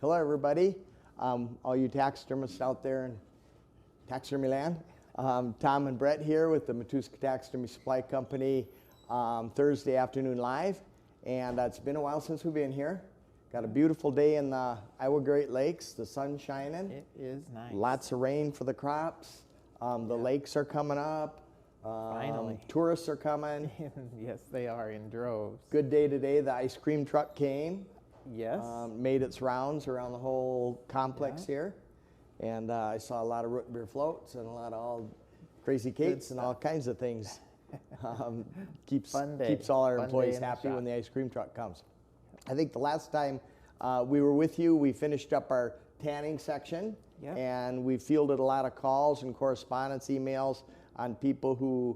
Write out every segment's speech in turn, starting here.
Hello, everybody. All you taxidermists out there in taxidermy land. Tom and Brett here with the Matuska Taxidermy Supply Company Thursday afternoon live. And it's been a while since we've been here. Got a beautiful day in the Iowa Great Lakes. The sun's shining. It is nice. Lots of rain for the crops. The lakes are coming up. Finally. Tourists are coming. Yes, they are in droves. Good day today. The ice cream truck came. Yes. Made its rounds around the whole complex here. And I saw a lot of root beer floats and a lot of all crazy cates and all kinds of things. Keeps all our employees happy when the ice cream truck comes. I think the last time we were with you, we finished up our tanning section. Yep. And we fielded a lot of calls and correspondence emails on people who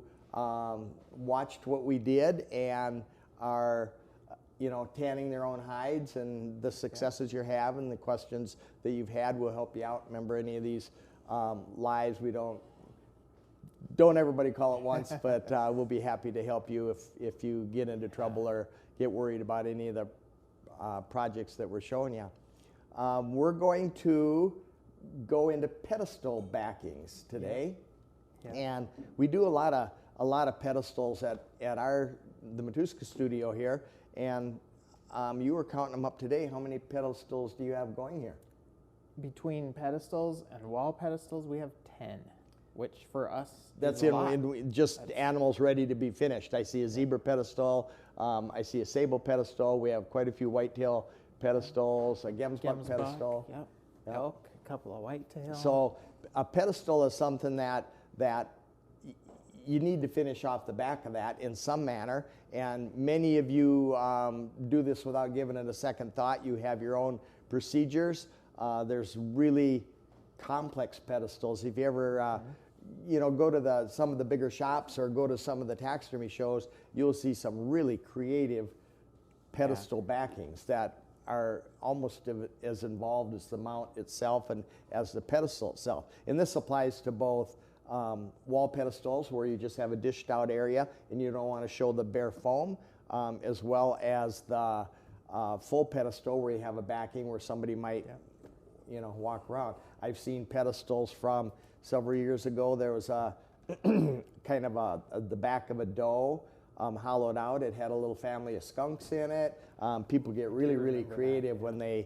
watched what we did and are tanning their own hides, and the successes you're having, the questions that you've had will help you out. Remember, any of these lives, we don't everybody call at once, but we'll be happy to help you if you get into trouble or get worried about any of the projects that we're showing you. We're going to go into pedestal backings today, and we do a lot of pedestals at the Matuska studio here. And you were counting them up today. How many pedestals do you have going here? Between pedestals and wall pedestals, we have 10, which for us that's is a lot. That's animals ready to be finished. I see a zebra pedestal. I see a sable pedestal. We have quite a few whitetail pedestals, a gemsbuck pedestal. Yep. Elk, a couple of whitetail. So a pedestal is something that you need to finish off the back of that in some manner, and many of you do this without giving it a second thought. You have your own procedures. There's really complex pedestals. If you ever go to some of the bigger shops or go to some of the taxidermy shows, you'll see some really creative pedestal backings that are almost as involved as the mount itself and as the pedestal itself. And this applies to both wall pedestals, where you just have a dished out area and you don't want to show the bare foam, as well as the full pedestal, where you have a backing where somebody might walk around. I've seen pedestals from several years ago. There was a kind of the back of a doe hollowed out. It had a little family of skunks in it. People get really creative when they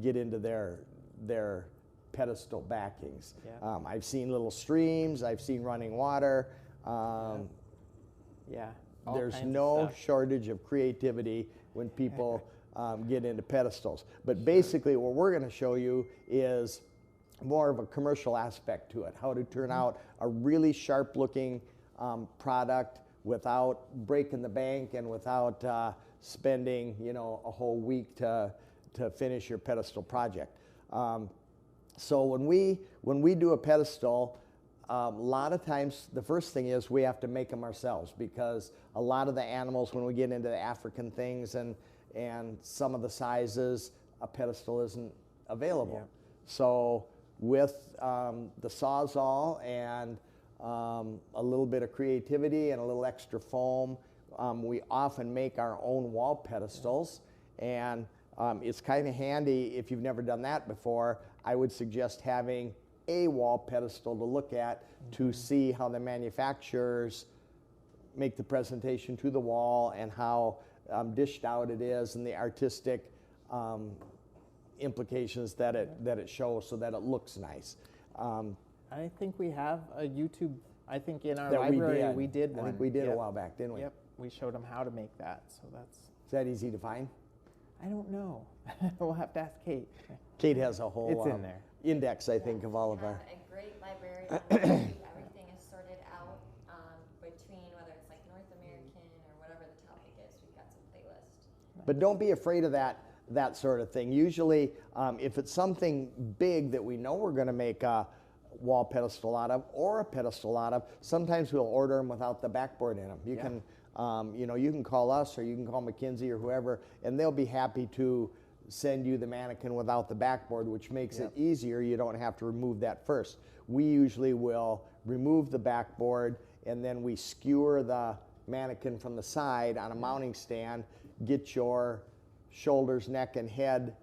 get into their pedestal backings. I've seen little streams. I've seen running water. There's no shortage of creativity when people get into pedestals. But basically what we're going to show you is more of a commercial aspect to it, how to turn out a really sharp looking product without breaking the bank and without spending a whole week to finish your pedestal project. So when we do a pedestal, a lot of times the first thing is we have to make them ourselves, because a lot of the animals, when we get into the African things and some of the sizes, a pedestal isn't available. Yeah. So with the Sawzall and a little bit of creativity and a little extra foam, we often make our own wall pedestals. And it's kind of handy if you've never done that before. I would suggest having a wall pedestal to look at to see how the manufacturers make the presentation to the wall and how dished out it is, and the artistic implications that it shows, so that it looks nice. I think we have a YouTube. I think in our library we did one. I think we did a while back, didn't we? Yep. We showed them how to make that. So that's. Is that easy to find? I don't know. We'll have to ask Kate. Kate has a whole it's in there. Index, I think, of all of our. A great library on YouTube. Everything is sorted out between whether it's like North American or whatever the topic is. We've got some playlists. But don't be afraid of that sort of thing. Usually, if it's something big that we know we're going to make a wall pedestal out of or a pedestal out of, sometimes we'll order them without the backboard in them. You can. You can call us or you can call McKinsey or whoever, and they'll be happy to send you the mannequin without the backboard, which makes it easier. You don't have to remove that first. We usually will remove the backboard, and then we skewer the mannequin from the side on a mounting stand, get your shoulders, neck, and head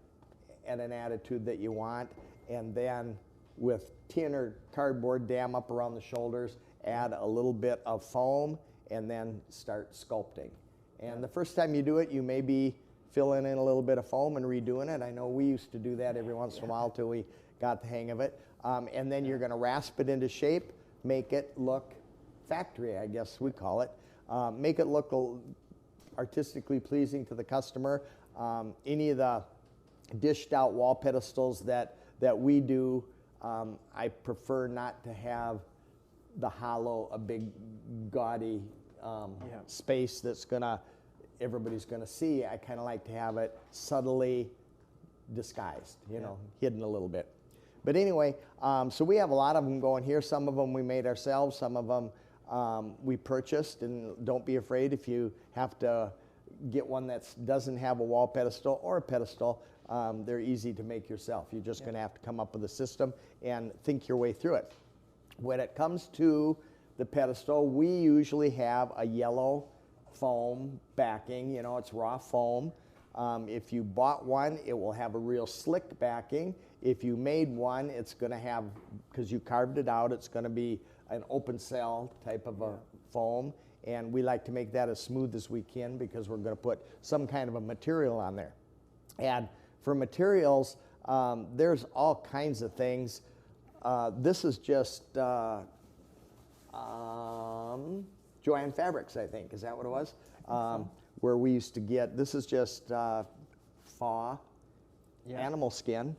at an attitude that you want, and then with tin or cardboard dam up around the shoulders, add a little bit of foam, and then start sculpting. And the first time you do it, you may be filling in a little bit of foam and redoing it. I know we used to do that every once in a while till we got the hang of it. And then you're going to rasp it into shape, make it look factory, I guess we call it. Make it look artistically pleasing to the customer. Any of the dished out wall pedestals that we do, I prefer not to have the hollow, a big gaudy space that's everybody's gonna see. I kind of like to have it subtly disguised, you know, hidden a little bit. But anyway, so we have a lot of them going here. Some of them we made ourselves, some of them we purchased, and don't be afraid if you have to get one that doesn't have a wall pedestal or a pedestal. They're easy to make yourself. You're just going to have to come up with a system and think your way through it. When it comes to the pedestal, we usually have a yellow foam backing. You know, it's raw foam. If you bought one, it will have a real slick backing. If you made one, it's going to have, because you carved it out, it's going to be an open cell type of a foam. And we like to make that as smooth as we can because we're going to put some kind of a material on there. And for materials, there's all kinds of things. This is just Joanne Fabrics, I think. Is that what it was? Where we used to get, this is just animal skin.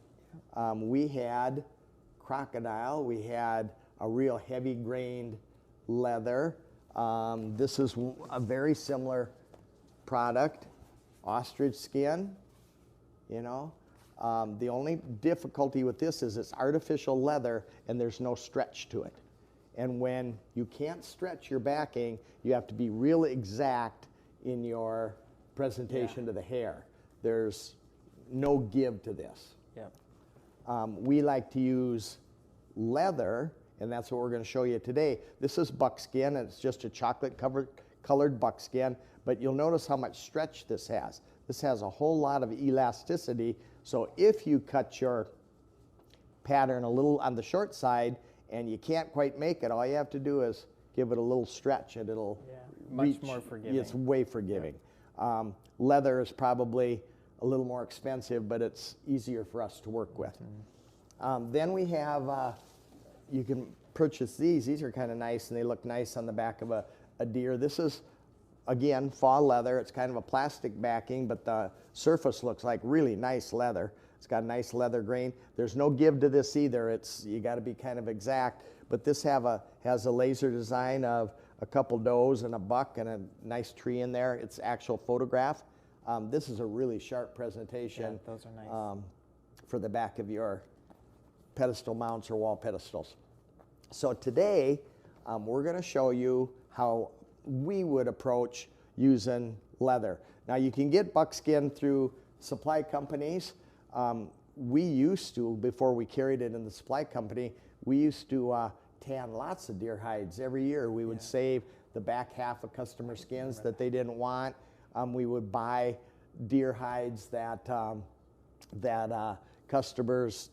We had crocodile. We had a real heavy grained leather. This is a very similar product, ostrich skin, you know. The only difficulty with this is it's artificial leather and there's no stretch to it. And when you can't stretch your backing, you have to be real exact in your presentation to the hair. There's no give to this. We like to use leather, and that's what we're going to show you today. This is buckskin, and it's just a chocolate colored buckskin, but you'll notice how much stretch this has. This has a whole lot of elasticity, so if you cut your pattern a little on the short side and you can't quite make it, all you have to do is give it a little stretch and it'll much more forgiving. It's way forgiving. Leather is probably a little more expensive, but it's easier for us to work with. Then we have, you can purchase these. These are kind of nice, and they look nice on the back of a deer. This is, again, fall leather. It's kind of a plastic backing, but the surface looks like really nice leather. It's got a nice leather grain. There's no give to this either. You got to be kind of exact. But this has a laser design of a couple does and a buck and a nice tree in there. It's actual photograph. This is a really sharp presentation. Those are nice. For the back of your pedestal mounts or wall pedestals. So today, we're going to show you how we would approach using leather. Now you can get buckskin through supply companies. We used to, before we carried it in the supply company, we used to tan lots of deer hides every year. We would save the back half of customer skins that they didn't want. We would buy deer hides that customers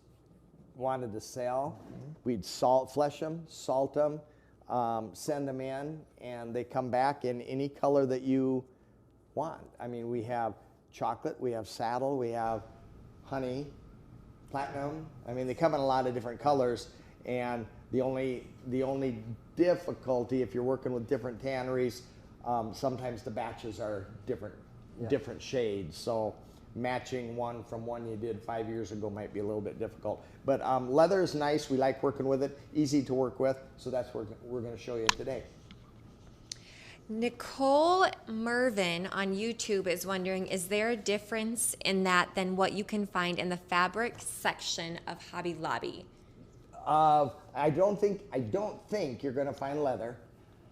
wanted to sell. We'd flesh them, salt them, send them in, and they come back in any color that you want. I mean, we have chocolate, we have saddle, we have honey, platinum. I mean, they come in a lot of different colors, and the only difficulty if you're working with different tanneries, sometimes the batches are different shades. So matching one from one you did 5 years ago might be a little bit difficult. But leather is nice. We like working with it. Easy to work with. So that's what we're going to show you today. Nicole Mervin on YouTube is wondering, is there a difference in that than what you can find in the fabric section of Hobby Lobby? I don't think you're going to find leather,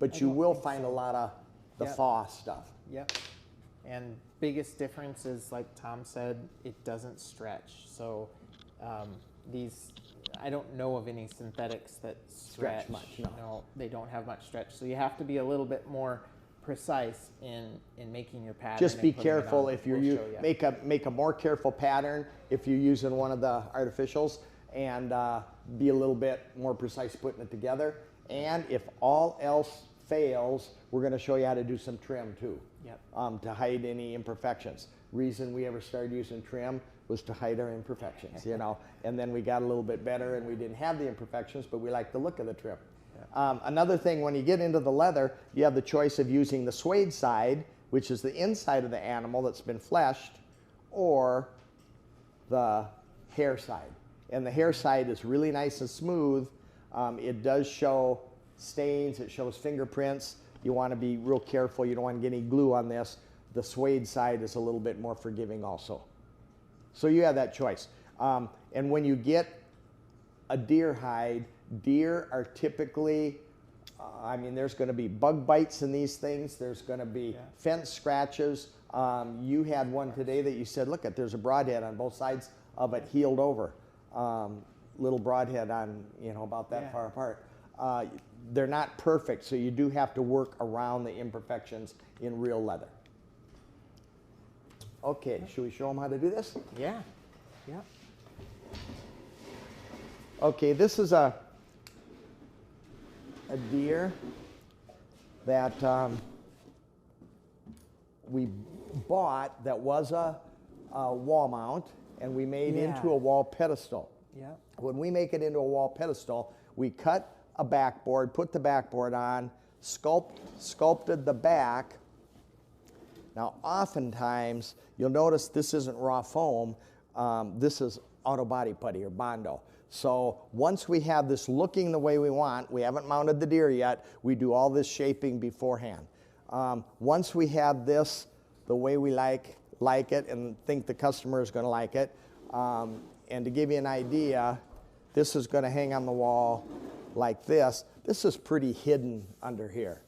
but you will find a lot of the faw stuff. Yep. And biggest difference is, like Tom said, it doesn't stretch. So these, I don't know of any synthetics that stretch much. No, they don't have much stretch. So you have to be a little bit more precise in making your pattern. Just be and putting it careful on. if you We'll show ya. make a more careful pattern if you're using one of the artificials, and be a little bit more precise putting it together. And if all else fails, we're going to show you how to do some trim too. Yep. To hide any imperfections. Reason we ever started using trim was to hide our imperfections, you know. And then we got a little bit better, and we didn't have the imperfections, but we liked the look of the trim. Another thing, when you get into the leather, you have the choice of using the suede side, which is the inside of the animal that's been fleshed, or the hair side. And the hair side is really nice and smooth. It does show stains, it shows fingerprints. You want to be real careful. You don't want to get any glue on this. The suede side is a little bit more forgiving also. So you have that choice. And when you get a deer hide, deer are typically, I mean, there's going to be bug bites in these things. There's going to be fence scratches. You had one today that you said, look, there's a broadhead on both sides of it, healed over. Little broadhead on, you know, about that far apart. They're not perfect, so you do have to work around the imperfections in real leather. Okay, should we show them how to do this? Yeah. Yeah. Okay, this is a deer that we bought that was a wall mount, and we made into a wall pedestal. Yeah. When we make it into a wall pedestal, we cut a backboard, put the backboard on, sculpted the back. Now, oftentimes, you'll notice this isn't raw foam. This is auto body putty or Bondo. So once we have this looking the way we want, we haven't mounted the deer yet, we do all this shaping beforehand. Once we have this the way we like it and think the customer is going to like it, and to give you an idea, this is going to hang on the wall like this. This is pretty hidden under here.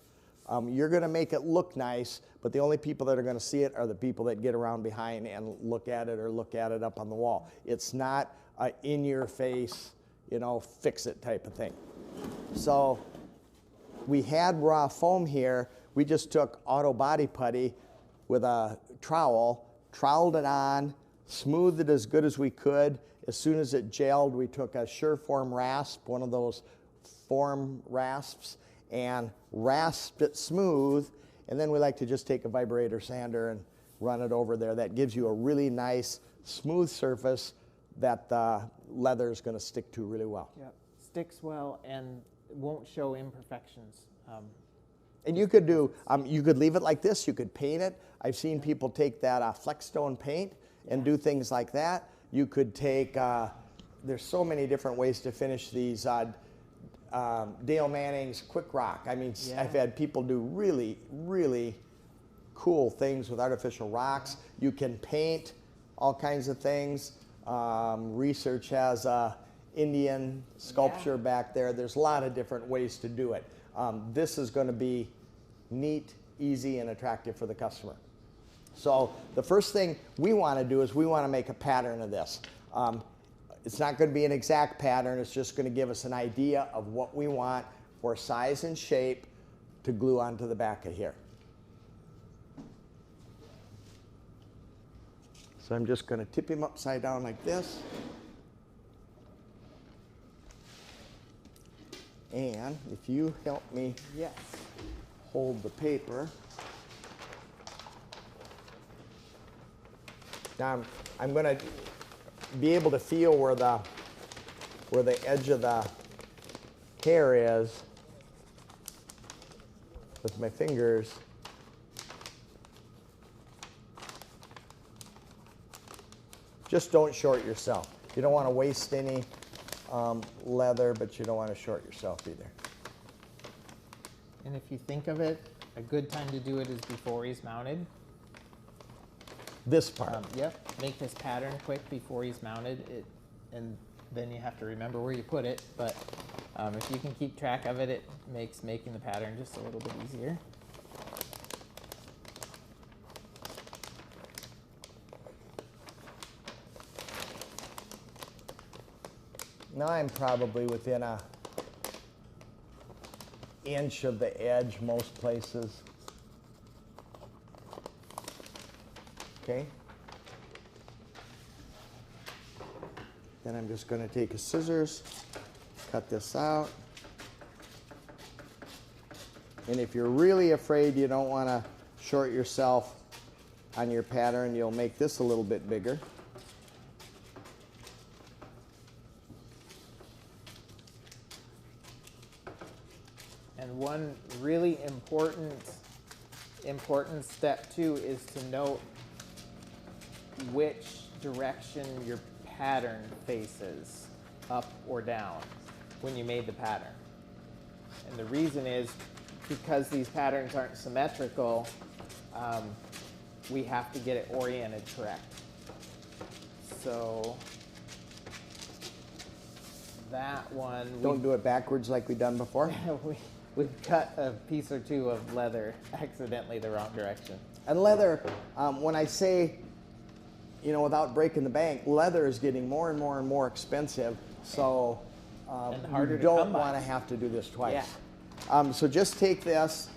You're going to make it look nice, but the only people that are going to see it are the people that get around behind and look at it or look at it up on the wall. It's not a in-your-face, you know, fix-it type of thing. So we had raw foam here. We just took auto body putty with a trowel, troweled it on, smoothed it as good as we could. As soon as it gelled, we took a Sureform rasp, one of those form rasps, and rasped it smooth. And then we like to just take a vibrator sander and run it over there. That gives you a really nice, smooth surface that the leather is going to stick to really well. Yeah, sticks well and won't show imperfections. And you could do, you could leave it like this. You could paint it. I've seen people take that Flexstone paint and do things like that. You could take, there's so many different ways to finish these. Dale Manning's Quick Rock. I mean, I've had people do really, really cool things with artificial rocks. You can paint all kinds of things. Research has Indian sculpture back there. There's a lot of different ways to do it. This is going to be neat, easy, and attractive for the customer. So the first thing we want to do is we want to make a pattern of this. It's not going to be an exact pattern. It's just going to give us an idea of what we want for size and shape to glue onto the back of here. So I'm just going to tip him upside down like this. And if you help me hold the paper. Now I'm going to be able to feel where the edge of the hair is with my fingers. Just don't short yourself. You don't want to waste any leather, but you don't want to short yourself either. And if you think of it, a good time to do it is before he's mounted. This part. Yep, make this pattern quick before he's mounted, and then you have to remember where you put it, but if you can keep track of it, it makes making the pattern just a little bit easier. Now I'm probably within an inch of the edge most places. Okay. Then I'm just going to take a scissors, cut this out. And if you're really afraid you don't want to short yourself on your pattern, you'll make this a little bit bigger. And one really important step too is to note which direction your pattern faces, up or down, when you made the pattern. And the reason is because these patterns aren't symmetrical, we have to get it oriented correct. So that one, Don't do it backwards like we've done before. we've cut a piece or two of leather accidentally the wrong direction. And leather, when I say, you know, without breaking the bank, leather is getting more and more and more expensive. So And harder you to don't come by. want to have to do this twice. Yeah. So just take this,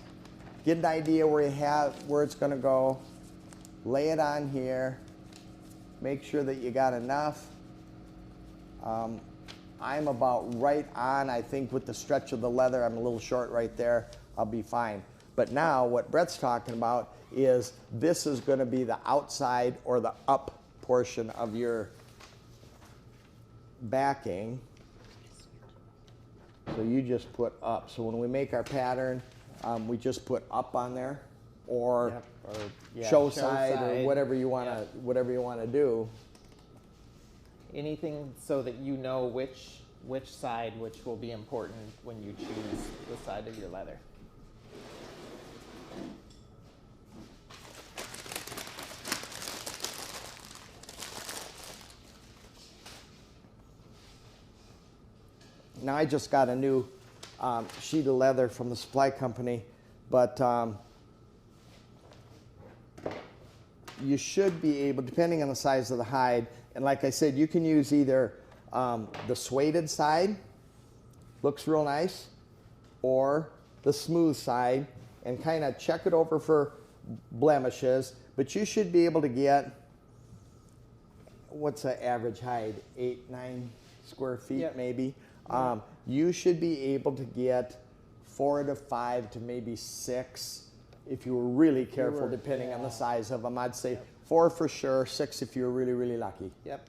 get an idea where it's going to go, lay it on here, make sure that you got enough. I'm about right on, I think, with the stretch of the leather. I'm a little short right there. I'll be fine. But now what Brett's talking about is this is going to be the outside or the up portion of your backing. So you just put up. So when we make our pattern, we just put up on there, or, Yep, or yeah, show side, or whatever you want to Yep. whatever you want to do. Anything so that you know which side which will be important when you choose the side of your leather. Now I just got a new sheet of leather from the supply company, but you should be able, depending on the size of the hide, and like I said, you can use either the suede side, looks real nice, or the smooth side, and kind of check it over for blemishes, but you should be able to get, what's the average hide, 8-9 square feet Yep. maybe. You should be able to get 4 to 5 to maybe 6 if you were really careful, depending on the size of them. I'd say 4 for sure, 6 if you're really, really lucky. Yep.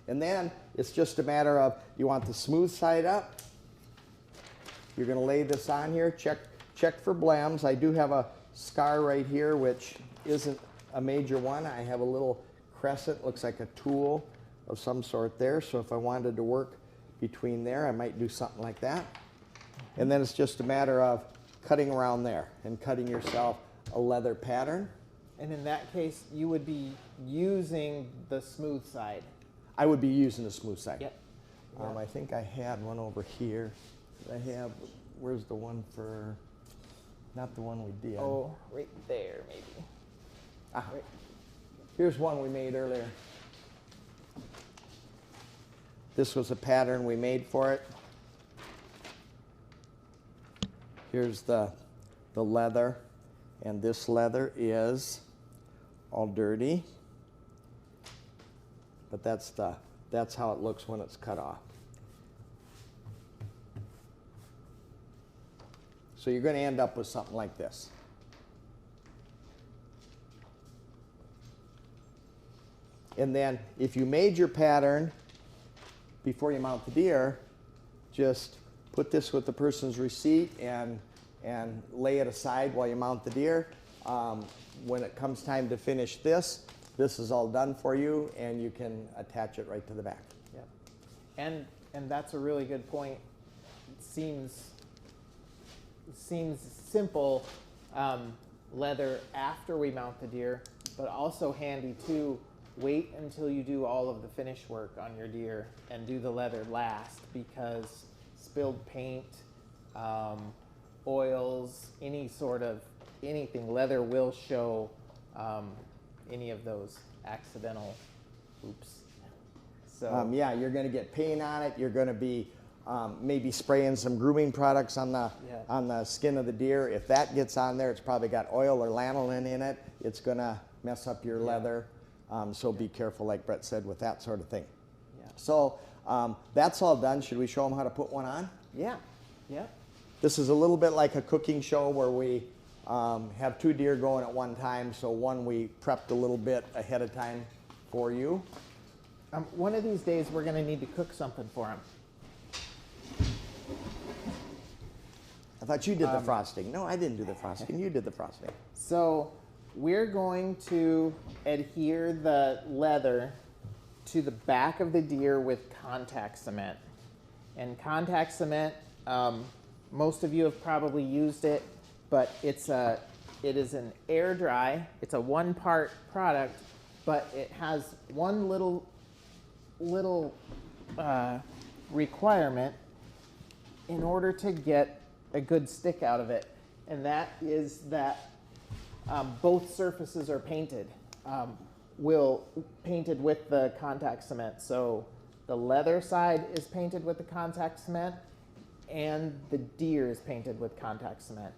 And then it's just a matter of, you want the smooth side up. You're going to lay this on here. Check for blems. I do have a scar right here, which isn't a major one. I have a little crescent, looks like a tool of some sort there. So if I wanted to work between there, I might do something like that. And then it's just a matter of cutting around there and cutting yourself a leather pattern. And in that case, you would be using the smooth side. I would be using the smooth side. Yep. I think I had one over here. Where's the one for, not the one we did. Oh, right there, maybe. Right. Here's one we made earlier. This was a pattern we made for it. Here's the leather, and this leather is all dirty, but that's how it looks when it's cut off. So you're going to end up with something like this. And then if you made your pattern before you mount the deer, just put this with the person's receipt and lay it aside while you mount the deer. When it comes time to finish this is all done for you, and you can attach it right to the back. Yeah. And that's a really good point. It seems simple, leather after we mount the deer, but also handy too. Wait until you do all of the finish work on your deer and do the leather last, because spilled paint, oils, anything, leather will show any of those accidental oops. So yeah, you're going to get paint on it. You're going to be maybe spraying some grooming products on the skin of the deer. If that gets on there, it's probably got oil or lanolin in it. It's going to mess up your leather. So be careful, like Brett said, with that sort of thing. Yeah. So that's all done. Should we show them how to put one on? Yeah. Yeah. This is a little bit like a cooking show where we have 2 deer going at one time. So one we prepped a little bit ahead of time for you. One of these days we're going to need to cook something for them. I thought you did the frosting. No, I didn't do the frosting. You did the frosting. So we're going to adhere the leather to the back of the deer with contact cement. And contact cement, most of you have probably used it, but it is an air dry. It's a 1-part product, but it has one little requirement in order to get a good stick out of it, and that is that both surfaces are painted. Painted with the contact cement. So the leather side is painted with the contact cement, and the deer is painted with contact cement.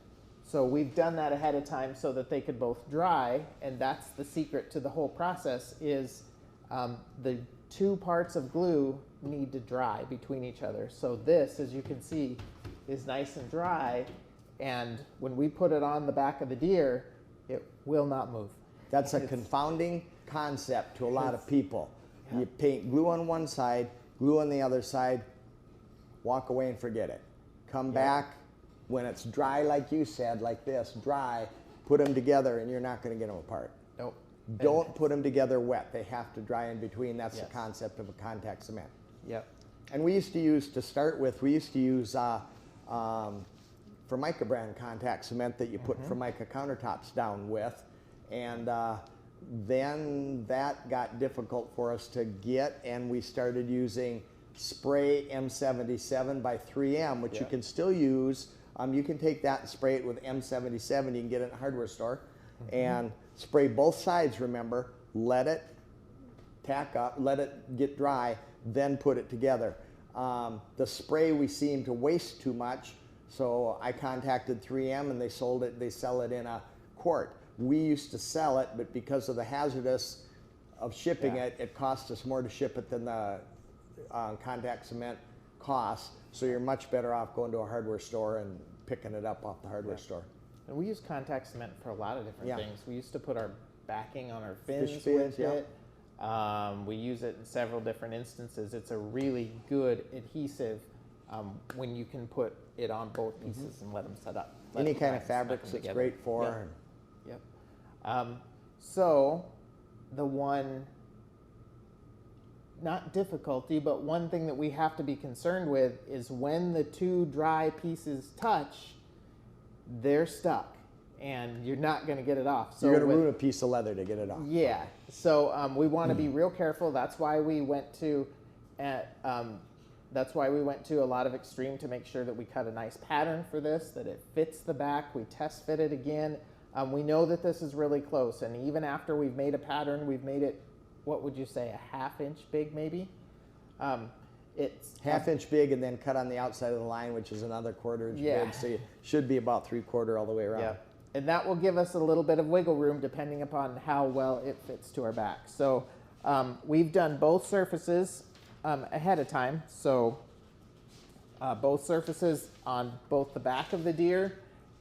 So we've done that ahead of time so that they could both dry, and that's the secret to the whole process is the 2 parts of glue need to dry between each other. So this, as you can see, is nice and dry, and when we put it on the back of the deer, it will not move. That's a confounding concept to a lot of people. Yeah. You paint glue on one side, glue on the other side, walk away and forget it. Come back when it's dry, like you said, like this, dry, put them together and you're not going to get them apart. Nope. Don't put them together wet. They have to dry in between. That's the concept of a contact cement. Yep. And we used to use, to start with, Formica brand contact cement that you put Formica countertops down with. And then that got difficult for us to get, and we started using spray M77 by 3M, which you can still use. You can take that and spray it with M77. You can get it in a hardware store. And spray both sides, remember. Let it tack up, let it get dry, then put it together. The spray we seemed to waste too much, so I contacted 3M and they sold it. They sell it in a quart. We used to sell it, but because of the hazardous of shipping it, it cost us more to ship it than the contact cement costs. So you're much better off going to a hardware store and picking it up off the hardware store. And we use contact cement for a lot of different things. We used to put our backing on our fins Fish fins, with it. We use it in several different instances. It's a really good adhesive when you can put it on both pieces and let them set up. Any kind of fabrics it's great for. Yep. So the one, not difficulty, but one thing that we have to be concerned with is when the 2 dry pieces touch, they're stuck and you're not going to get it off. So you're going to ruin a piece of leather to get it off. Yeah. So we want to be real careful. That's why we went to a lot of extreme to make sure that we cut a nice pattern for this, that it fits the back. We test fit it again. We know that this is really close, and even after we've made a pattern, we've made it, what would you say, a 1/2 inch big maybe? It's 1/2 inch big and then cut on the outside of the line, which is another 1/4 inch big, so you should be about 3/4 all the way around. Yeah. And that will give us a little bit of wiggle room depending upon how well it fits to our back. So we've done both surfaces ahead of time. So both surfaces on both the back of the deer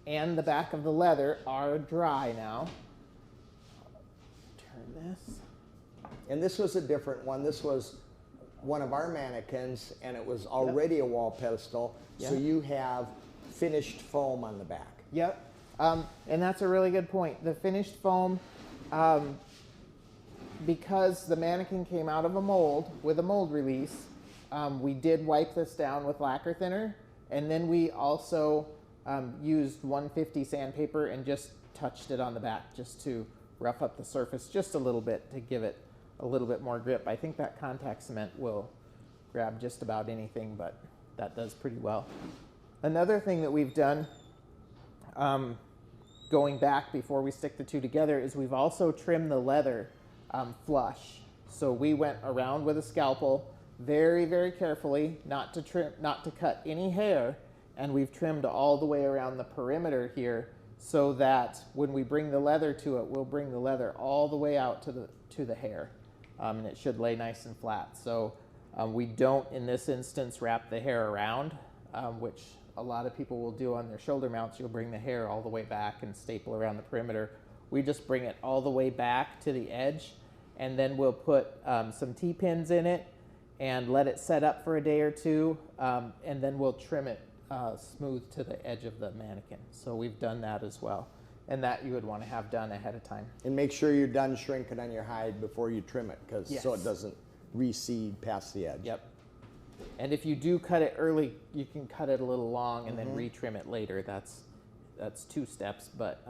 and the back of the leather are dry now. Turn this. And this was a different one. This was one of our mannequins, and it was already a wall pedestal. So you have finished foam on the back. Yep. And that's a really good point. The finished foam, because the mannequin came out of a mold with a mold release, we did wipe this down with lacquer thinner, and then we also used 150 sandpaper and just touched it on the back just to rough up the surface just a little bit to give it a little bit more grip. I think that contact cement will grab just about anything, but that does pretty well. Another thing that we've done going back before we stick the 2 together is we've also trimmed the leather flush. So we went around with a scalpel very, very carefully, not to cut any hair, and we've trimmed all the way around the perimeter here so that when we bring the leather to it, we'll bring the leather all the way out to the hair, and it should lay nice and flat. So we don't, in this instance, wrap the hair around, which a lot of people will do on their shoulder mounts. You'll bring the hair all the way back and staple around the perimeter. We just bring it all the way back to the edge, and then we'll put some T-pins in it and let it set up for a day or two, and then we'll trim it smooth to the edge of the mannequin. So we've done that as well, and that you would want to have done ahead of time. And make sure you're done shrinking on your hide before you trim it, because Yes. so it doesn't recede past the edge. Yep. And if you do cut it early, you can cut it a little long and then retrim it later. That's 2 steps, but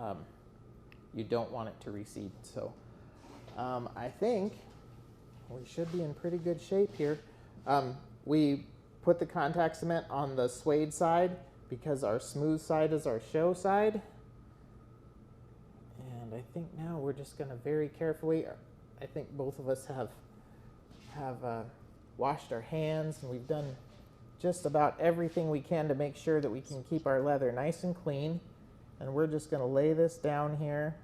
you don't want it to recede. So I think we should be in pretty good shape here. We put the contact cement on the suede side because our smooth side is our show side. And I think now we're just going to very carefully, I think both of us have washed our hands, and we've done just about everything we can to make sure that we can keep our leather nice and clean. And we're just going to lay this down here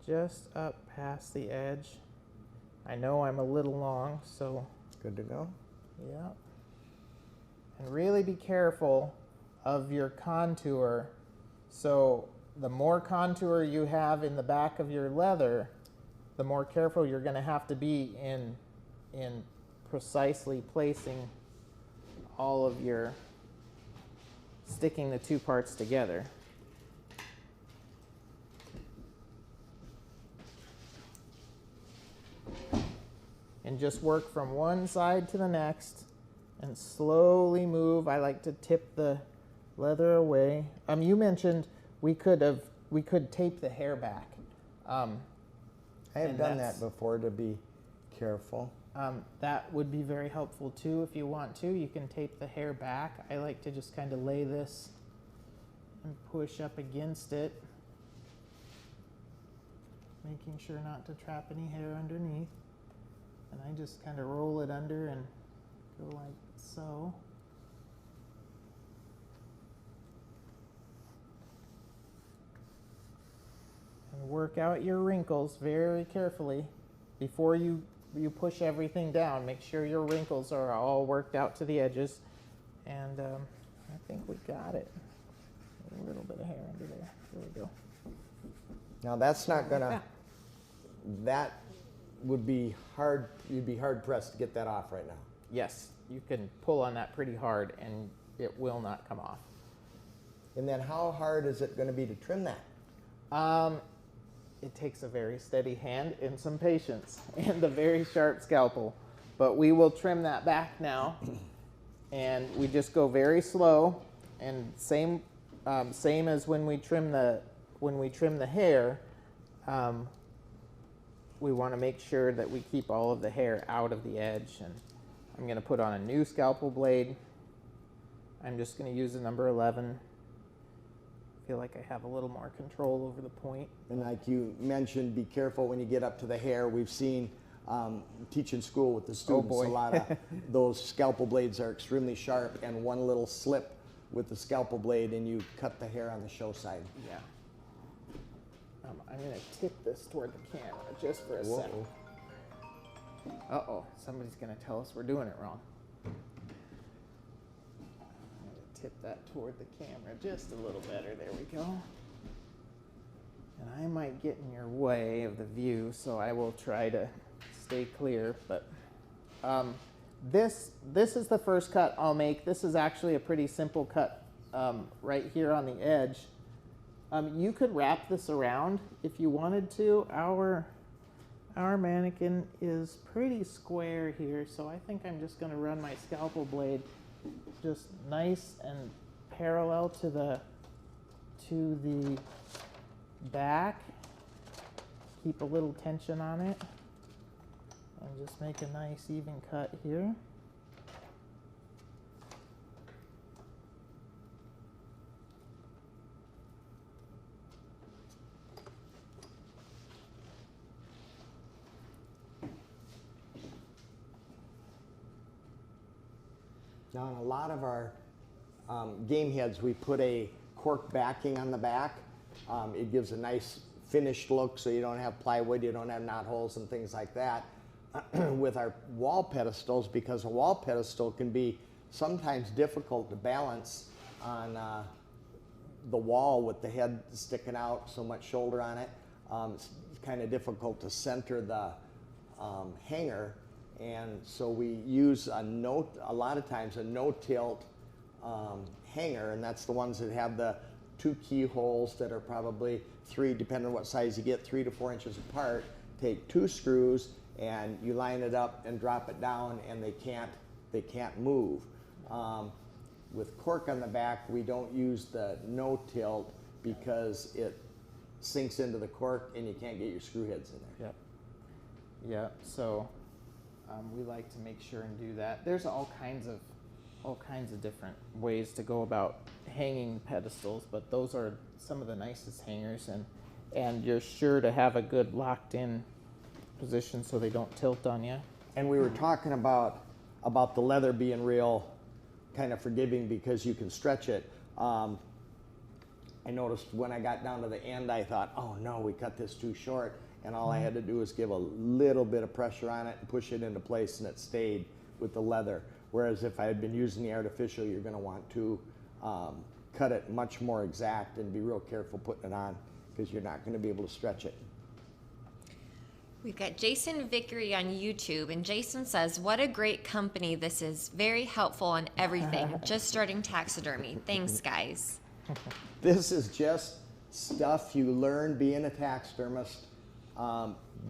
just up past the edge. I know I'm a little long, so Good to go. yeah. And really be careful of your contour. So the more contour you have in the back of your leather, the more careful you're going to have to be in precisely placing all of your, sticking the 2 parts together. And just work from one side to the next and slowly move. I like to tip the leather away. You mentioned we could tape the hair back. I have And done that's- that before to be careful. That would be very helpful too. If you want to, you can tape the hair back. I like to just kind of lay this and push up against it, making sure not to trap any hair underneath. And I just kind of roll it under and go like so. And work out your wrinkles very carefully before you push everything down. Make sure your wrinkles are all worked out to the edges. And I think we got it. A little bit of hair under there. There we go. Now that's not gonna, that would be hard, you'd be hard pressed to get that off right now. Yes, you can pull on that pretty hard and it will not come off. And then how hard is it gonna be to trim that? It takes a very steady hand and some patience and a very sharp scalpel. But we will trim that back now, and we just go very slow. And same as when we trim the hair. We want to make sure that we keep all of the hair out of the edge. And I'm going to put on a new scalpel blade. I'm just going to use a number 11. Feel like I have a little more control over the point. And like you mentioned, be careful when you get up to the hair. We've seen teaching school with the students, boy. a lot of those scalpel blades are extremely sharp, and one little slip with the scalpel blade and you cut the hair on the show side. Yeah. I'm going to tip this toward the camera just for a Whoa. second. Uh-oh, somebody's going to tell us we're doing it wrong. I'm going to tip that toward the camera just a little better. There we go. And I might get in your way of the view, so I will try to stay clear. But this is the first cut I'll make. This is actually a pretty simple cut right here on the edge. You could wrap this around if you wanted to. Our mannequin is pretty square here, so I think I'm just going to run my scalpel blade just nice and parallel to the back. Keep a little tension on it, and just make a nice even cut here. Now, on a lot of our game heads, we put a cork backing on the back It gives a nice finished look, so you don't have plywood, you don't have knot holes and things like that. With our wall pedestals, because a wall pedestal can be sometimes difficult to balance on the wall with the head sticking out, so much shoulder on it. It's kind of difficult to center the hanger, and so we use a lot of times a no-tilt hanger, and that's the ones that have the 2 keyholes that are probably 3, depending on what size you get, 3 to 4 inches apart. Take 2 screws and you line it up and drop it down, and they can't move. With cork on the back, we don't use the no-tilt because it sinks into the cork and you can't get your screw heads in there. Yep. So we like to make sure and do that. There's all kinds of different ways to go about hanging pedestals, but those are some of the nicest hangers, and you're sure to have a good locked-in position so they don't tilt on you. And we were talking about the leather being real kind of forgiving because you can stretch it. I noticed when I got down to the end, I thought, oh no, we cut this too short, and all I had to do was give a little bit of pressure on it and push it into place, and it stayed with the leather. Whereas if I had been using the artificial, you're going to want to cut it much more exact and be real careful putting it on, because you're not going to be able to stretch it. We've got Jason Vickery on YouTube, and Jason says, what a great company this is. Very helpful on everything. Just starting taxidermy. Thanks, guys. This is just stuff you learn being a taxidermist,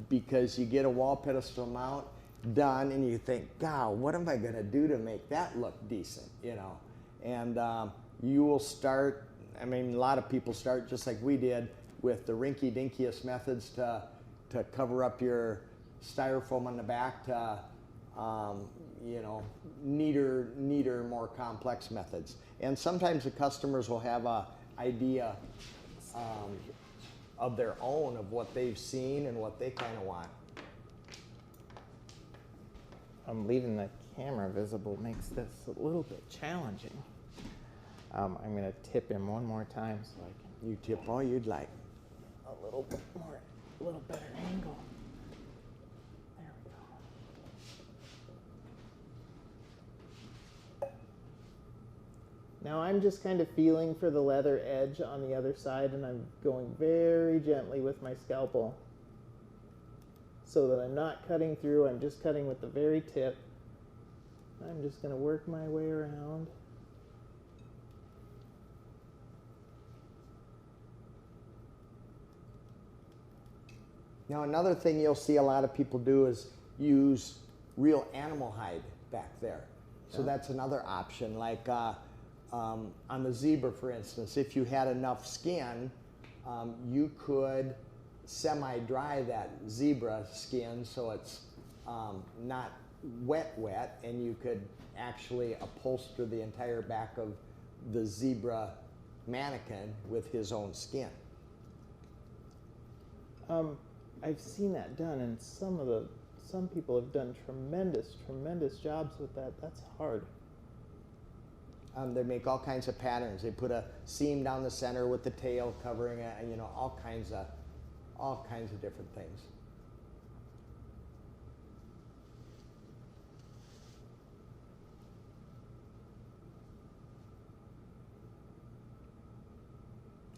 because you get a wall pedestal mount done and you think, God, what am I going to do to make that look decent, you know? And you will start, I mean, a lot of people start just like we did with the rinky-dinkiest methods to cover up your styrofoam on the back to, you know, neater, more complex methods. And sometimes the customers will have a idea of their own of what they've seen and what they kind of want. Leaving the camera visible makes this a little bit challenging. I'm going to tip him one more time so I can. You tip all you'd like. A little bit more, a little better angle. There we go. Now I'm just kind of feeling for the leather edge on the other side, and I'm going very gently with my scalpel so that I'm not cutting through. I'm just cutting with the very tip. I'm just going to work my way around. Now, another thing you'll see a lot of people do is use real animal hide back there. So that's another option. Like on the zebra, for instance, if you had enough skin, you could semi-dry that zebra skin so it's not wet, and you could actually upholster the entire back of the zebra mannequin with his own skin. I've seen that done, and some people have done tremendous jobs with that. That's hard. They make all kinds of patterns. They put a seam down the center with the tail covering it, you know, all kinds of different things.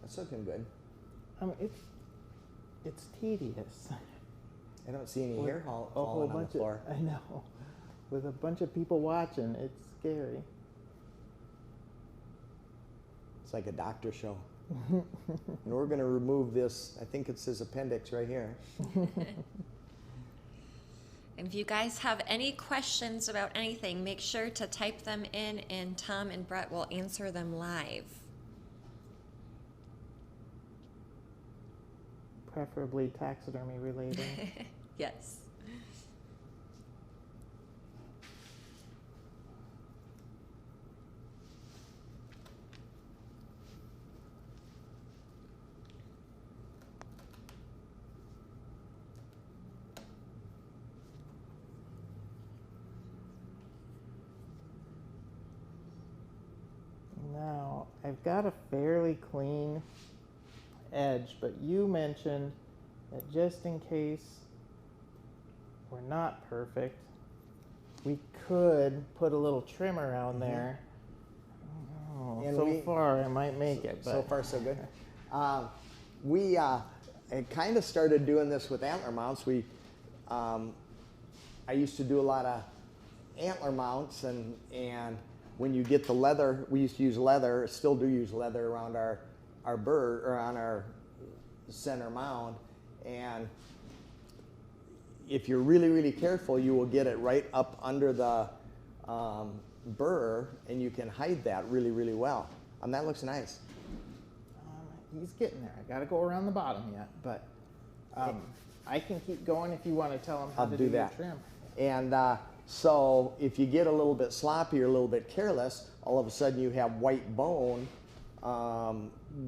That's looking good. It's tedious. I don't see any hair falling on the floor. I know. With a bunch of people watching, it's scary. It's like a doctor show. And we're going to remove this, I think it's his appendix right here. And if you guys have any questions about anything, make sure to type them in, and Tom and Brett will answer them live. Preferably taxidermy related. Yes. Now, I've got a fairly clean edge, but you mentioned that just in case we're not perfect, we could put a little trim around there. Oh, And so far I might make it. But So far, so good. We kind of started doing this with antler mounts. I used to do a lot of antler mounts, and when you get the leather, we used to use leather, still do use leather around our bird, or on our center mound, and if you're really, really careful, you will get it right up under the burr, and you can hide that really, really well. That looks nice. He's getting there. I got to go around the bottom yet, but I can keep going if you want to tell him how to do that. Your trim. And so if you get a little bit sloppy or a little bit careless, all of a sudden you have white bone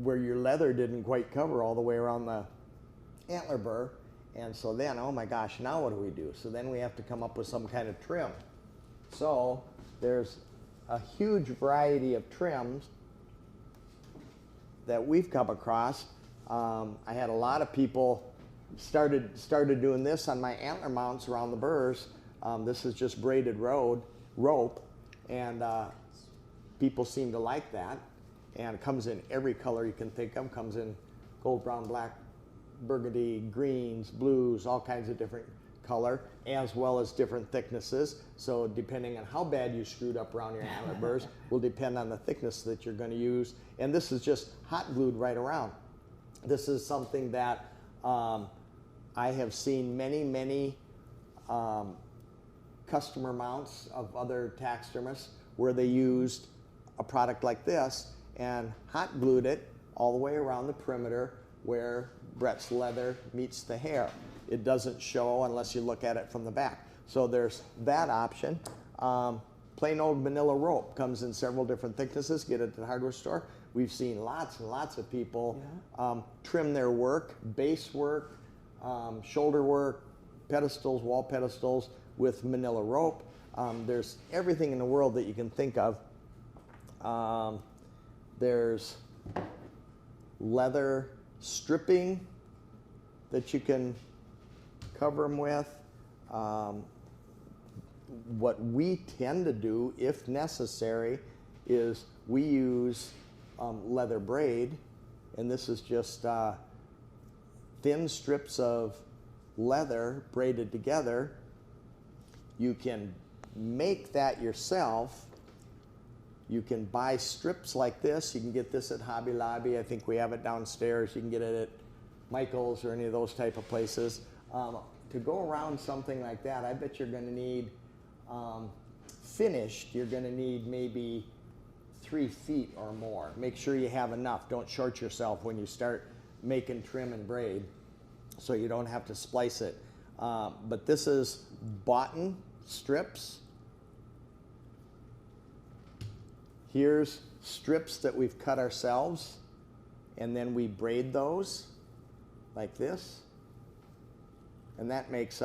where your leather didn't quite cover all the way around the antler burr. And so then, oh my gosh, now what do we do? So then we have to come up with some kind of trim. So there's a huge variety of trims that we've come across. I had a lot of people started doing this on my antler mounts around the burrs. This is just braided rope, and people seem to like that. And it comes in every color you can think of. Comes in gold, brown, black, burgundy, greens, blues, all kinds of different color, as well as different thicknesses. So depending on how bad you screwed up around your antler burrs will depend on the thickness that you're going to use. And this is just hot glued right around. This is something that I have seen many customer mounts of other taxidermists where they used a product like this and hot glued it all the way around the perimeter where Brett's leather meets the hair. It doesn't show unless you look at it from the back. So there's that option. Plain old manila rope comes in several different thicknesses. Get it at the hardware store. We've seen lots and lots of people trim their work, base work, shoulder work, pedestals, wall pedestals with manila rope. There's everything in the world that you can think of. There's leather stripping that you can cover them with. What we tend to do, if necessary, is we use leather braid, and this is just thin strips of leather braided together. You can make that yourself. You can buy strips like this. You can get this at Hobby Lobby. I think we have it downstairs. You can get it at Michael's or any of those type of places. To go around something like that, I bet you're going to need, finished, you're going to need maybe 3 feet or more. Make sure you have enough. Don't short yourself when you start making trim and braid so you don't have to splice it. But this is boughten strips. Here's strips that we've cut ourselves, and then we braid those like this. And that makes,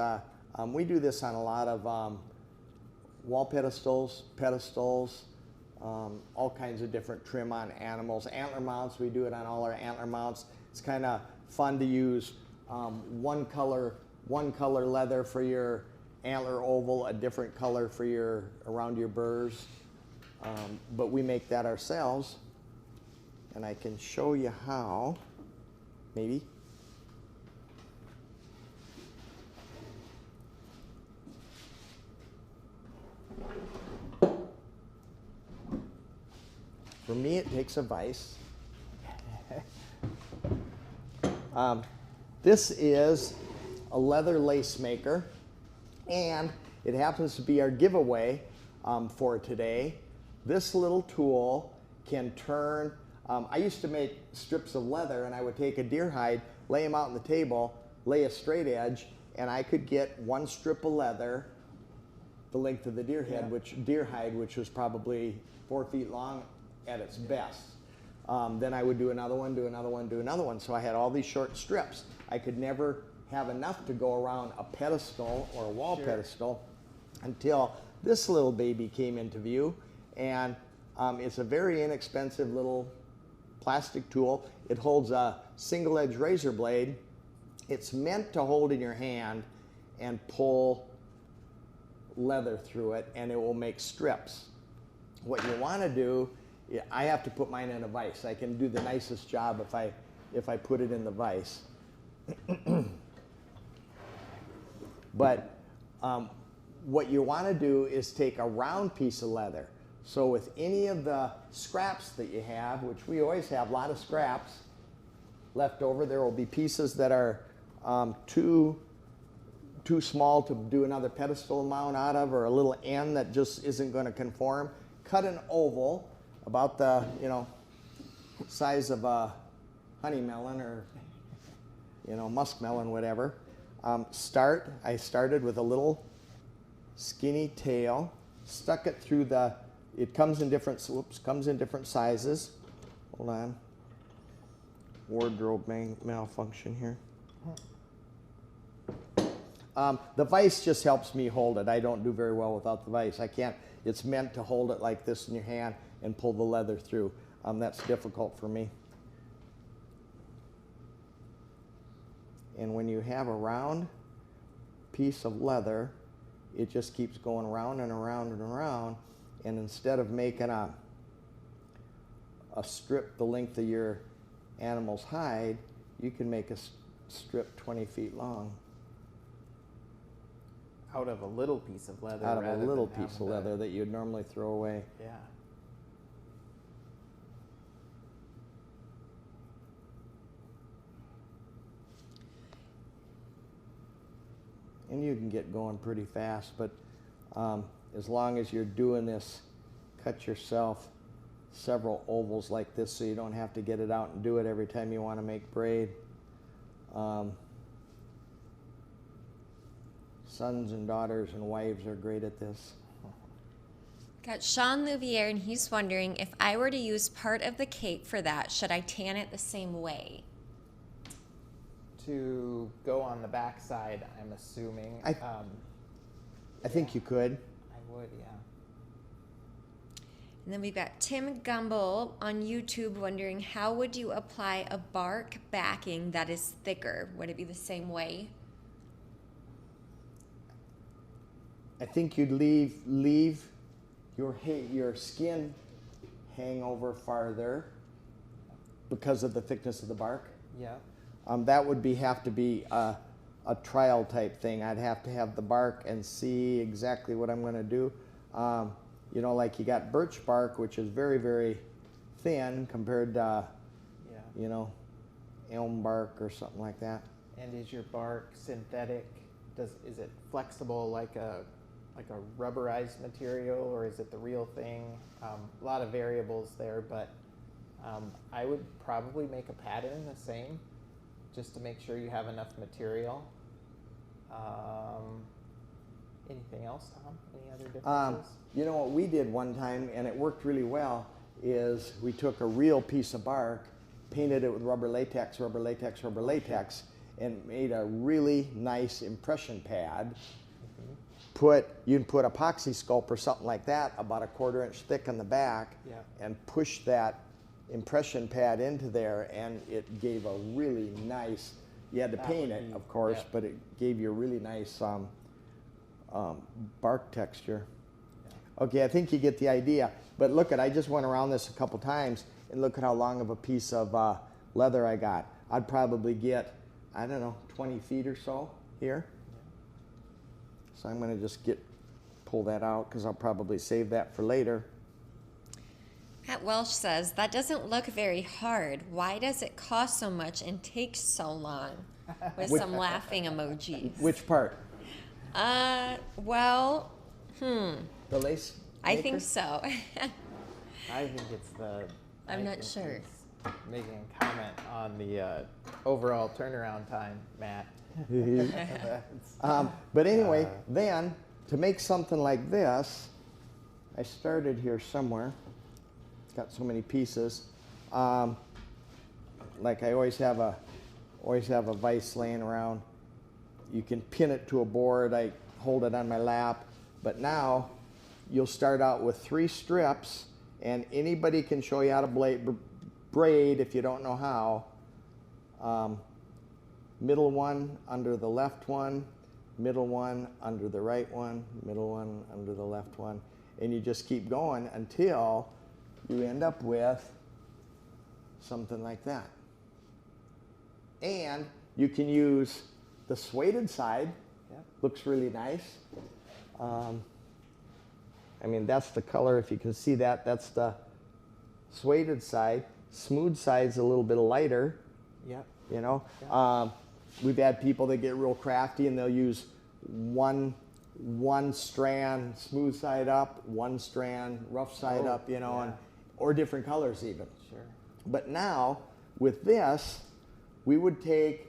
we do this on a lot of wall pedestals, all kinds of different trim on animals. Antler mounts, we do it on all our antler mounts. It's kind of fun to use one color leather for your antler oval, a different color for your around your burrs. But we make that ourselves, and I can show you how, maybe. For me, it takes a vise. This is a leather lace maker, and it happens to be our giveaway for today. This little tool can turn, I used to make strips of leather, and I would take a deer hide, lay them out on the table, lay a straight edge, and I could get one strip of leather the length of the deer hide, which was probably 4 feet long at its best. Then I would do another one, do another one, do another one. So I had all these short strips. I could never have enough to go around a pedestal or a wall pedestal until this little baby came into view. And it's a very inexpensive little plastic tool. It holds a single edge razor blade. It's meant to hold in your hand and pull leather through it, and it will make strips. What you want to do, I have to put mine in a vise. I can do the nicest job if I put it in the vise. But what you want to do is take a round piece of leather. So with any of the scraps that you have, which we always have a lot of scraps left over, there will be pieces that are too small to do another pedestal mount out of, or a little end that just isn't going to conform. Cut an oval about the size of a honey melon or muskmelon, whatever. I started with a little skinny tail, stuck it through the. It comes in different sizes. Hold on. Wardrobe malfunction here. The vise just helps me hold it. I don't do very well without the vise. I can't. It's meant to hold it like this in your hand and pull the leather through. That's difficult for me. And when you have a round piece of leather, it just keeps going around and around and around. And instead of making a strip the length of your animal's hide, you can make a strip 20 feet long. Out of a little piece of leather. Out of a little piece of leather that you'd normally throw away. Yeah. And you can get going pretty fast, but as long as you're doing this, cut yourself several ovals like this so you don't have to get it out and do it every time you want to make braid. Sons and daughters and wives are great at this. Got Sean Louvier, and he's wondering, if I were to use part of the cape for that, should I tan it the same way? To go on the back side, I'm assuming. I think you could. I would, yeah. And then we've got Tim Gumble on YouTube wondering, how would you apply a bark backing that is thicker? Would it be the same way? I think you'd leave your skin hang over farther because of the thickness of the bark. Yeah. That would have to be a trial type thing. I'd have to have the bark and see exactly what I'm going to do. Like you got birch bark, which is very, very thin compared to, elm bark or something like that. And is your bark synthetic? Is it flexible like a rubberized material, or is it the real thing? A lot of variables there, but I would probably make a pattern the same, just to make sure you have enough material. Anything else, Tom? Any other differences? What we did one time, and it worked really well, is we took a real piece of bark, painted it with rubber latex, and made a really nice impression pad. You can put epoxy sculpt or something like that, about a 1/4 inch thick on the back, and push that impression pad into there, and it gave a really nice, you had to paint it, of course, but it gave you a really nice bark texture. Okay, I think you get the idea. But look I just went around this a couple times, and look at how long of a piece of leather I got. I'd probably get, 20 feet or so here. So I'm going to just pull that out, because I'll probably save that for later. Matt Welsh says, that doesn't look very hard. Why does it cost so much and take so long? With some laughing emojis. Which part? The lace maker? I think so. I think it's the... I'm not sure. Making a comment on the overall turnaround time, Matt. But anyway, then to make something like this, I started here somewhere. Got so many pieces. Like I always have a vise laying around. You can pin it to a board. I hold it on my lap. But now you'll start out with 3 strips, and anybody can show you how to braid if you don't know how. Middle one under the left one, middle one under the right one, middle one under the left one, and you just keep going until you end up with something like that. And you can use the suede side. Yep. Looks really nice. I mean, that's the color, if you can see that. That's the suede side. Smooth side's a little bit lighter. Yep. You know, Yeah. We've had people that get real crafty and they'll use one strand smooth side up, one strand rough side up, you know, yeah. and or different colors even. Sure. But now with this, we would take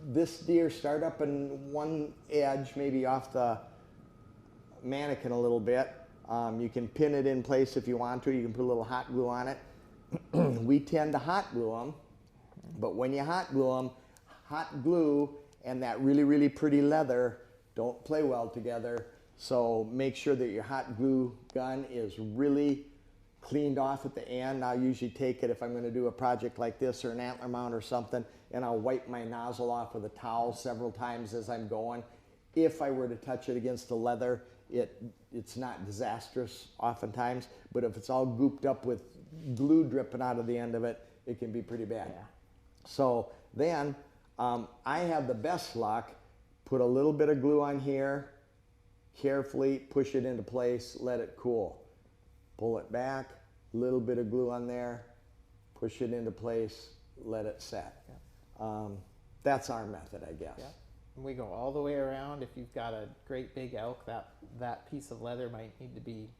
this deer, start up in one edge, maybe off the mannequin a little bit. You can pin it in place if you want to. You can put a little hot glue on it. We tend to hot glue them, but when you hot glue them, hot glue and that really, really pretty leather don't play well together. So make sure that your hot glue gun is really cleaned off at the end. I'll usually take it if I'm going to do a project like this or an antler mount or something, and I'll wipe my nozzle off with a towel several times as I'm going. If I were to touch it against the leather, it's not disastrous oftentimes, but if it's all gooped up with glue dripping out of the end of it, it can be pretty bad. Yeah. So then I have the best luck. Put a little bit of glue on here, carefully push it into place, let it cool. Pull it back, a little bit of glue on there, push it into place, let it set. Yeah. That's our method, I guess. Yeah. And we go all the way around. If you've got a great big elk, that piece of leather might need to be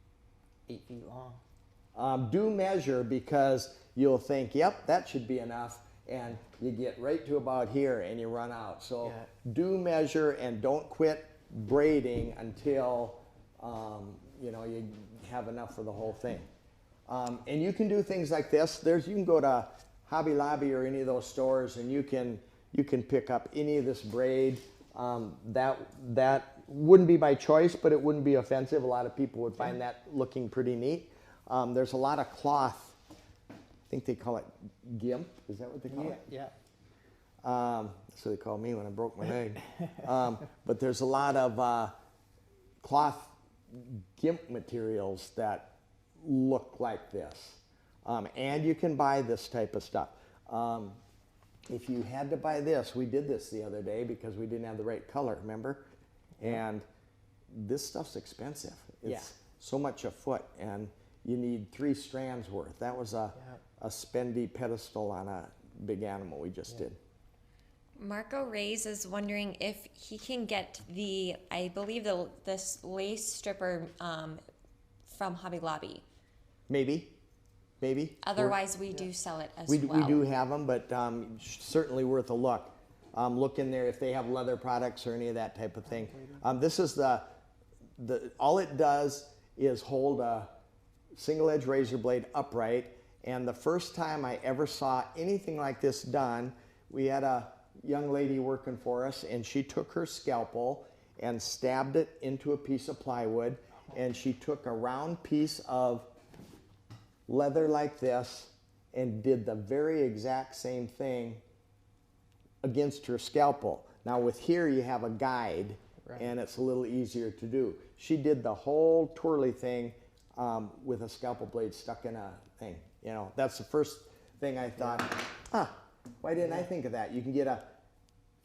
8 feet long. Do measure, because you'll think, yep, that should be enough, and you get right to about here and you run out. So Yeah. do measure and don't quit braiding until you have enough for the whole thing. And you can do things like this. You can go to Hobby Lobby or any of those stores, and you can pick up any of this braid. That wouldn't be by choice, but it wouldn't be offensive. A lot of people would find that looking pretty neat. There's a lot of cloth. I think they call it gimp. Is that what they call it? Yeah. That's what they called me when I broke my leg. But there's a lot of cloth gimp materials that look like this. And you can buy this type of stuff. If you had to buy this, we did this the other day because we didn't have the right color, remember? And this stuff's expensive. It's so much a foot, and you need 3 strands worth. That was a spendy pedestal on a big animal we just did. Marco Reyes is wondering if he can get this lace stripper from Hobby Lobby. Maybe. Otherwise, we do sell it as We well. do have them, but certainly worth a look. Look in there if they have leather products or any of that type of thing. This is all it does is hold a single edge razor blade upright. And the first time I ever saw anything like this done, we had a young lady working for us, and she took her scalpel and stabbed it into a piece of plywood, and she took a round piece of leather like this and did the very exact same thing against her scalpel. Now with here you have a guide, and it's a little easier to do. She did the whole twirly thing with a scalpel blade stuck in a thing. That's the first thing I thought, why didn't I think of that? You can get a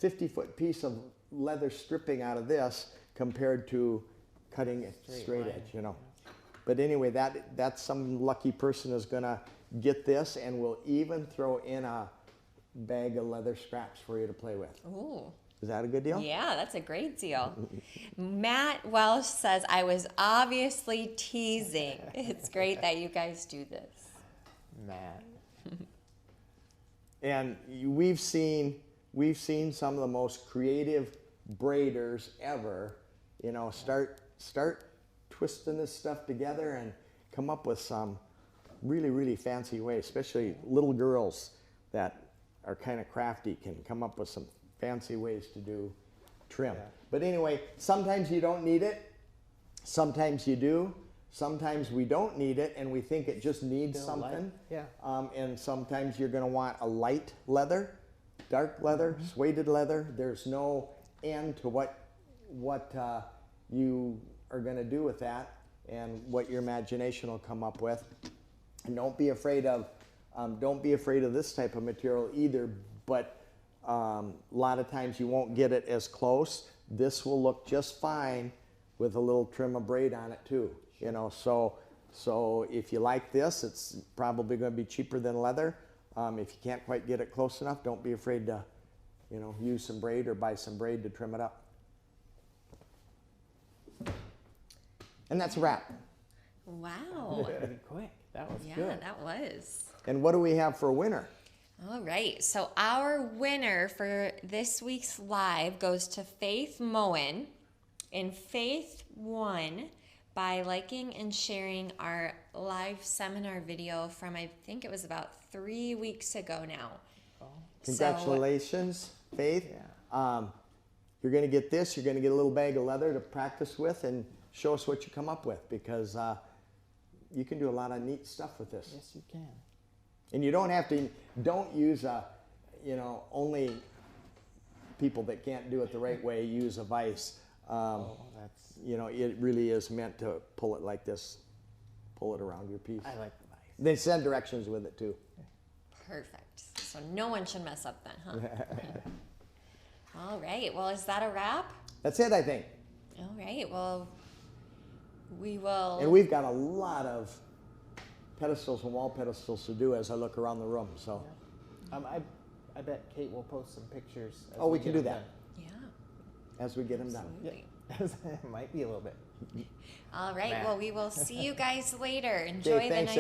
50-foot piece of leather stripping out of this compared to cutting it straight edge, But anyway, that's some lucky person is gonna get this, and will even throw in a bag of leather scraps for you to play with. Ooh. Is that a good deal? Yeah, that's a great deal. Matt Welsh says, I was obviously teasing. It's great that you guys do this. Matt. And we've seen some of the most creative braiders ever, start twisting this stuff together and come up with some really, really fancy ways, especially little girls that are kind of crafty can come up with some fancy ways to do trim. Yeah. But anyway, sometimes you don't need it, sometimes you do. Sometimes we don't need it and we think it just needs Still light, something. yeah. And sometimes you're going to want a light leather, dark leather, suede leather. There's no end to what you are going to do with that and what your imagination will come up with. And don't be afraid of this type of material either, but a lot of times you won't get it as close. This will look just fine with a little trim of braid on it too. You know, so if you like this, it's probably going to be cheaper than leather. If you can't quite get it close enough, don't be afraid to, you know, use some braid or buy some braid to trim it up. And that's a wrap. Wow. Pretty quick. That was Yeah, good. that was. And what do we have for a winner? All right. So our winner for this week's live goes to Faith Moen. And Faith won by liking and sharing our live seminar video from, I think it was about 3 weeks ago now. Oh. Congratulations, Faith. Yeah. You're going to get this. You're going to get a little bag of leather to practice with and show us what you come up with, because you can do a lot of neat stuff with this. Yes, you can. And you don't have to, don't use only people that can't do it the right way use a vise. That's. You know, it really is meant to pull it like this, pull it around your piece. I like the vice. They send directions with it too. Perfect. So no one should mess up then, huh? All right. Well, is that a wrap? That's it, I think. All right. Well, we will. And we've got a lot of pedestals and wall pedestals to do as I look around the room. So, I bet Kate will post some pictures. As we can get do them that Yeah. as we get them done. Absolutely. done. It might be a little bit. All right. Matt. Well, we will see you guys later. Enjoy the thanks, night.